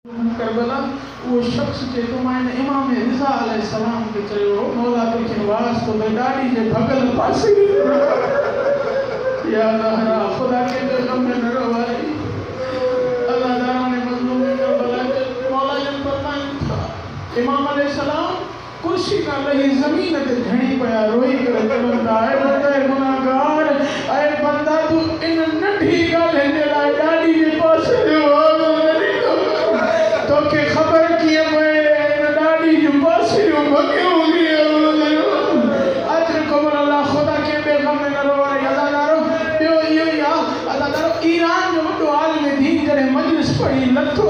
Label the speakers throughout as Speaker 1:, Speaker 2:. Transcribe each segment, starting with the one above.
Speaker 1: Karbala वो शख्स जे तुमाने इमाम रिज़ा अलैहिस्सलाम के चयो मौला के वास्ते तो दाढ़ी जे भगल पासे या अल्लाह खुदा के पैगंबर में न रवाई अल्लाह ताला ने मजलूम करबला के मौला ने फरमाया था इमाम अलैहिस्सलाम कुर्सी का लही जमीन ते घणी पया रोई करे चवंदा है बंदा गुनाहगार ऐ बंदा तू इन नठी गाल जे लाए दाढ़ी जे पासे तो के खबर किए मैं दाढ़ी जो पासे जो भगे होगी अजर कबल अल्लाह खुदा के पैगंबर में नरवारे अल्लाह दारो यो यो या अल्लाह दारो ईरान जो वडो आलिम दीन करे मजलिस पढ़ी लथो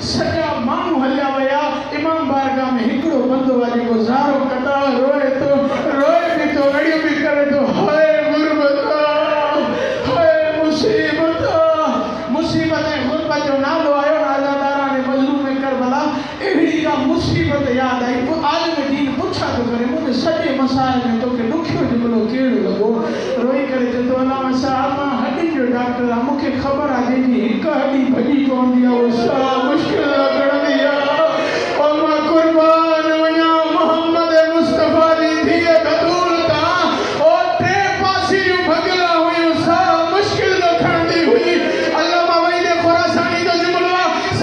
Speaker 1: सजा मानू हल्या वया इमाम बारगाह में हिकड़ो बंदो वाली को ज़ारो कटा रोए भी तो गड़ियो भी करे तो हाय गुरबत हाय मुसीबत गुरबत जो नालो आयो मुसीबत याद आई वो आलिम दीन पूछा तो करे मुझे सजे मसाइल में तो के दुखियो जुमलो केड़ो लगो रोई करे तो अल्लाह साहब मां हड्डी जो डॉक्टर आ मुखे खबर आ जे एक हड्डी भजी पवंदी आ वो सा मुश्किल कर दिया और मां कुर्बान वना मोहम्मद मुस्तफा दी दिए बतूल ता और ते पासी जो भगला हुई सा मुश्किल न खंदी हुई अल्लाह मा वई दे खुरासानी तो जुमलो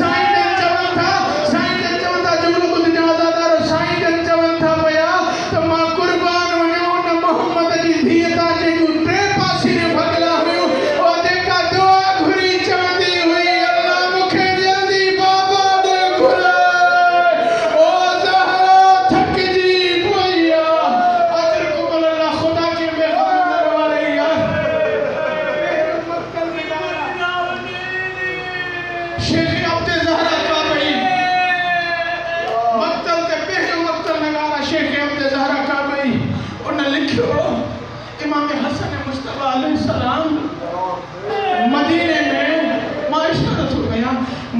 Speaker 1: साईं ने चवंदा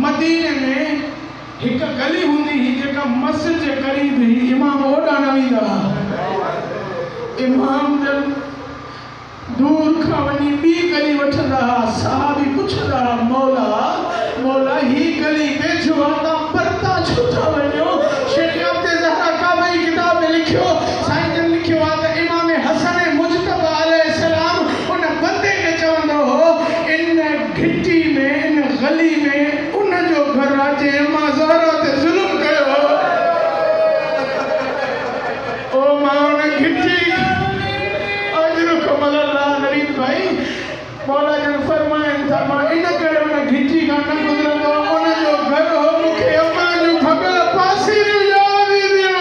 Speaker 1: मदीने में एक गली हुंदी ही जेका मस्जिद के करीब ही इमाम ओडा नवींदा इमाम जब दूर का वनी बी गली वठंदा साहबी पुछदा मौला ही गली वेझो आंदा परता छुटा वणो शेख अब्दुल ज़हरा काबई किताब में लिखियो साईं जन लिखियो आ त इमाम हसन मुजतबा अलैहिस्सलाम उन बंदे के चवंदो हो इन घिटी में इन गली में जो घर राजे माज़ारा ते जुल्म कयो ओ मां ने घिटी अजर कमल अल्लाह नरीद भाई मौला जन फरमाइन था मां इन करे उन घिटी का न गुजरंदो उन जो घर हो मुखे अम्मा जो भगल पासी याद दियो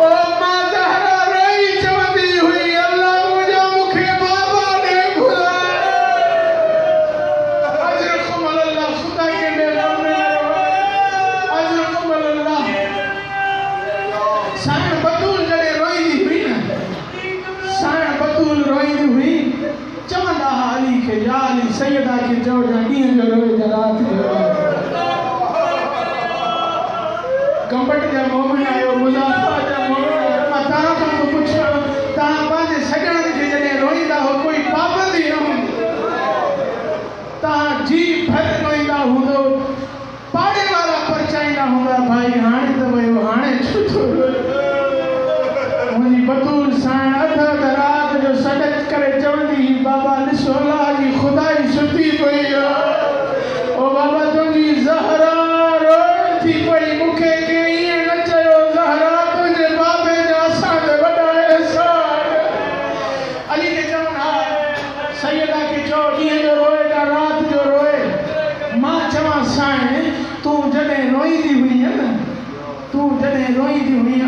Speaker 1: ओ मां ज़हरा रही चवंदी हुई अल्लाह मुझा मुखे बाबा ने भुला अजर कमल अल्लाह खुदा के साईं बतूल जड़े रोईंदी हुई न साईं बतूल रोईंदी हुई चवंदा अली के या अली सैयदा के चओ ॾींहं जो रोए जा रात जो कंबट जा मोमिन आयो मुज़ाफ़ा जा मोमिन आयो मां तव्हां खां थो पुछां तव्हां पंहिंजे सॼणनि खे जॾहिं रोईंदा हो कोई पाबंदी न हूंदी तव्हां जी भर रोईंदा हूंदो पाड़े वारा परचाईंदा हूंदा भाई हाणे त वियो हाणे छो थो मुंहिंजी बतूल साईं अध रात जो सॾच करे चवंदी बाबा ॾिसो अल्लाह जी खुदाई सुती पई आहे ओ बाबा तुंहिंजी ज़हरा रोए थी पई मूंखे के ईअं न चयो ज़हरा तुंहिंजे बाबे जा असां ते वॾा एहसान अली खे चवनि हा सैयदा खे चओ ॾींहं जो रोए या रात जो रोए मां चवां साईं तूं जॾहिं रोईंदी हुई न तूं जॾहिं रोईंदी हुई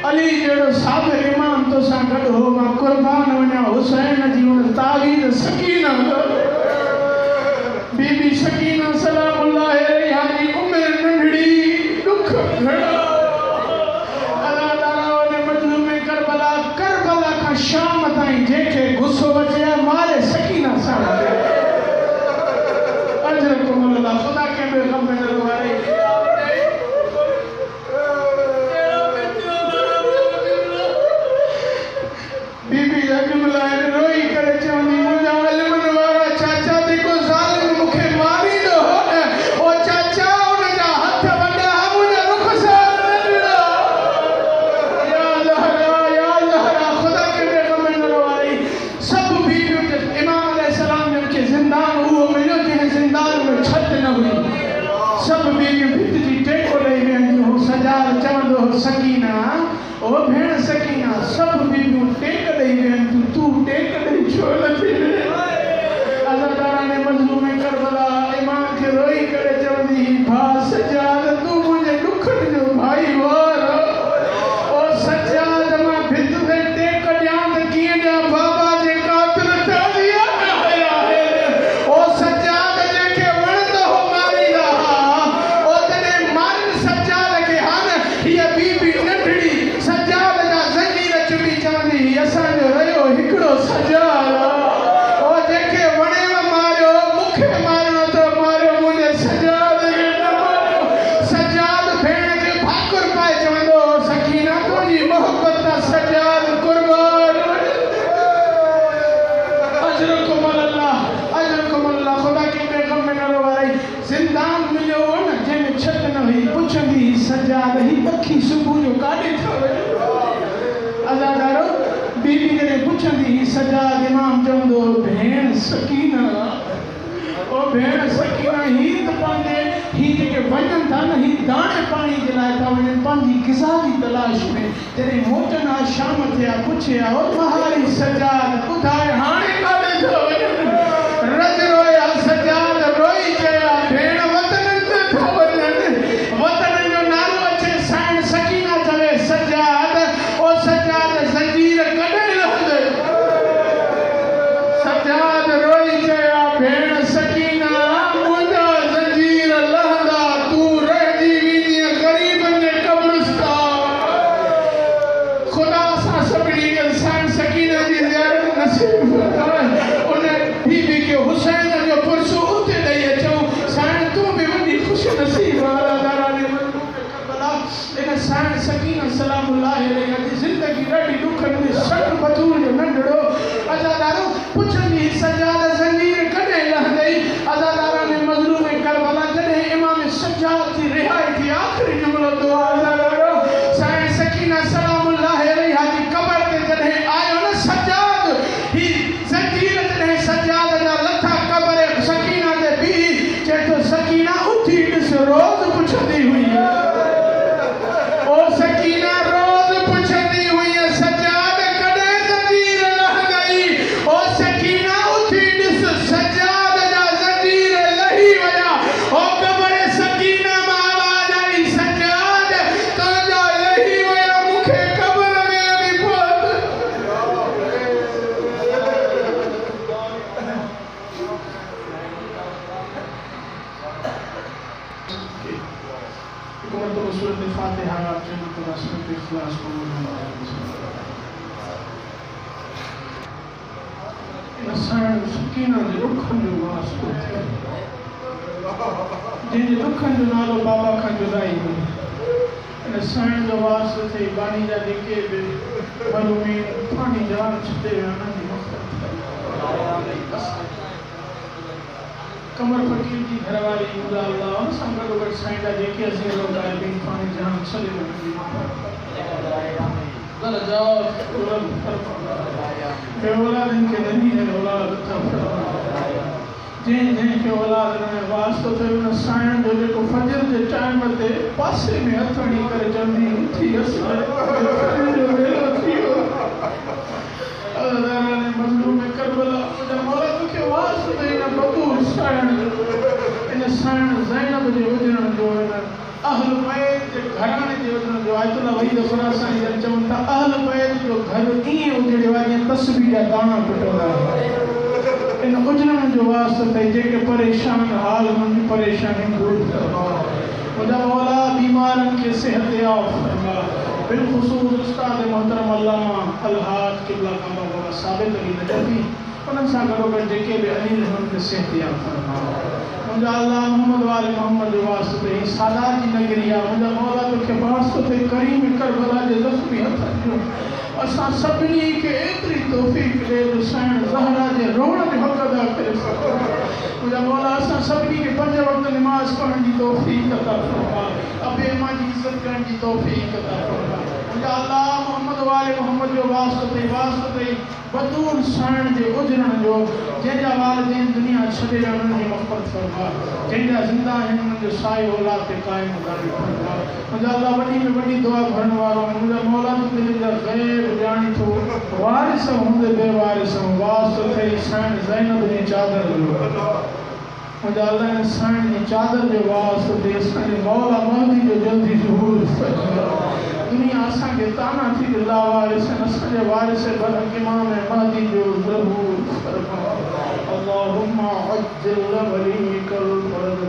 Speaker 1: अली जहिड़ो साबिर इमाम तोसां गॾु हो मां कुर्बान वञा हुसैन जी उन तावीज़ सकीना बीबी सकीना सलामुल्लाह अलैहा जी उमिरि नंढड़ी दुख घणा अल्लाह ताला ने मजलूम करबला खां शाम ताईं जंहिंखे गुस्सो अचे मारे सकीना सां अजर कमल अल्लाह खुदा के पैगंबर में नरवारे बीबी अजमला रोई करे चवंदी मुंहिंजा इल्म वारा सकीना ओ भेण सकीना सब बीबियूं टेक ॾेई वेहनि तूं टेक ॾेई छो नथी अज़ादारा ने मज़लूम करबला इमाम खे रोई करे चवंदी भाउ सजाद तूं मुंहिंजे ॾुखनि जो भाई वार ओ सजाद मां भित ते टेक ॾियां त कीअं ॾियां बाबा जे कातिल तालिया ओ सजाद जेके वणंदो हो मारींदा ओ तॾहिं मारनि सजाद खे हान हीअ बीबी नंढड़ी सजाद जा ज़ंजीर चुमी चवंदी असांजो रहियो हिकिड़ो सजाद ओ जेके वणेव मारियो मूंखे मारणो त मारियो मुंहिंजे सजाद खे न मारियो सजाद भेण खे भाकुर पाए चवंदो सकीना तुंहिंजी मोहबत सां सजाद कुर्बान अजरकुमुल्लाह खुदा के पैगम में न रोवाई ज़िंदान मिलियो हो न जंहिंमें छत न हुई पुछंदी सजाद ही पखी सुबुह जो काॾे था वञे अज़ादारो बीबी जॾहिं पुछंदी सजाद इमाम चवंदो भेण सकीना ओ भेण सकीना ही त पंहिंजे ही जेके वञनि था न ही दाणे पाणी जे लाइ था वञनि पंहिंजी ग़िज़ा जी तलाश में जॾहिं मोटन आहे शाम थिया पुछिया ओ महारी सजाद ॿुधाए हाणे काॾे था वञनि रज रोया सजाद रोई चया भेण वतननि ते था वञनि वतननि जो नालो अचे साइण सकीना चवे सजाद ओ सजाद ज़ंजीर कॾहिं लहंदे सजाद रोई चया भेण सकीना मुंहिंजा ज़ंजीर लहंदा तूं रहिजी वेंदीअ ग़रीबनि जे क़ब्रिस्तान ख़ुदा सां सभिनी खे साइण सकीना जी ज़ियारत नसीब फरमाए उन बीबी खे हुसैन जो पुरसो उते ॾेई अचूं साइण तूं बि वॾी ख़ुशि नसीब अलादारा ने करबला इन साइण सकीना सलामुल्लाह अलैहा जी ज़िंदगी ॾाढी ॾुखनि में सठ बतूर जो नंढड़ो अज़ादारो पुछंदी सजाद ज़ंजीर कॾहिं लहंदई अज़ादारा ने मज़लूम करबला जॾहिं इमाम सज्जाद जी रिहाई थी आख़िरी जुमिलो दुआ अज़ादारो साइण सकीना सलामुल्लाह अलैहा जी क़ब्र ते जॾहिं आयो न सज्जाद ही ज़ंजीर जॾहिं सज्जाद जा लथा क़ब्र सकीना ते बीही चए थो सकीना उथी ॾिस रोज़ पुछंदी हुई ओ सकीना रोज़ पुछंदी हुई सजाद कॾहिं ज़ंजीर लहंदई ओ सकीना उथी ॾिस सजाद जा ज़ंजीर लही विया ओ क़ब्र सकीना मां आवाज़ आई सजाद तुंहिंजा लही विया मूंखे क़ब्र में बि पहुच हुकूमत सूरत फातिहा जन्नत सूरत इखलास इन साइण सकीना जे ॾुखनि जो वास्तो थियो जंहिंजे ॾुखनि जो नालो बाबा खां जुदाई हुई इन साइण जो वास्तो थिए बानी जा जेके बि मलूमीन पंहिंजी जान छॾे विया उन्हनि जी मग़फ़िरत करे कमर फकीर जी घरवारी मुला अल्लाह उन सां गॾोगॾु साईं जा जेके असीं लोग आए ॿिन पंहिंजी जान छॾे विया उन्हनि जी औलादनि खे नंढी नंढी औलाद अथा फरमाए जंहिंखे औलाद में वास्तो थियो उन साइण जो जेको फजर जे टाइम ते पासे में हथ हणी करे चवंदी उथी अल्लाह ने मज़लूम करबला मुंहिंजा मौला तोखे वास्तो ॾे इन बतूर साइण इन साइण ज़ैनब जे हुजण जो इन अहल बैत जे घराणे जे हुजण जो आयतुल्लाह वहीद खुरासानी जन चवनि था अहल बैत जो घर ईअं उजड़ियो आहे जीअं तस्बीह जा दाणा टुटंदा इन उजड़ण जो वास्तो अथई जेके परेशान हाल हुननि जी परेशानी दूर फरमाए मुंहिंजा मौला बीमारनि खे सिहत याफ़ फरमाए बिलख़ुसूस उस्ताद मोहतरम अल्लामा अलहाज क़िबला काबा बाबा साबित अली नजफ़ी उन्हनि सां गॾोगॾु जेके बि अनिल हुननि खे सिहत याफ़ फरमाए मुंहिंजा अल्लाह मोहम्मद वाले मोहम्मद जो वास्तो अथई सादात जी नगरी आहे मुंहिंजा मौला तोखे वास्तो अथई करीम करबला जे ज़ख़्मी हथनि जो असां सभिनी खे एतिरी तौफ़ीक़ ॾे जो साइण ज़हरा जे रोअण जो हक़ अदा करे सघूं मुंहिंजा मौला असां सभिनी खे 5 वक़्त निमाज़ पढ़ण जी तौफ़ीक़ अता फरमाए अबे मां जी इज़त करण जी तौफ़ीक़ अता फरमाए या अल्लाह मोहम्मद वाले मोहम्मद जो वास्ते बतूल साण जे उजरण जो जंहिंजा वालिदैन दुनिया छॾे विया उन्हनि जी मग़फ़िरत फरमा, जंहिंजा ज़िंदा आहिनि उन्हनि जो साए औलाद ते क़ाइम दारी फरमा। मुंहिंजा अल्लाह वॾी में वॾी दुआ घुरण वारो मुंहिंजा मौला तूं दिलि जा ग़ैब ॼाणी थो, वारिस हूंदे बेवारिस वास्ते थई साण ज़ैनब जी चादर जो मुंहिंजा अल्लाह इन साण जी चादर जे वास्ते ते असांजे मौला महदी जो जल्दी ज़हूर फरमा। दुनिया असांखे ताना थी ला वारिस असांजे वारिस बद इमाम महदी जो ज़हूर फरमा। अल्लाहुम्मा अज्जिल वलीकल फरज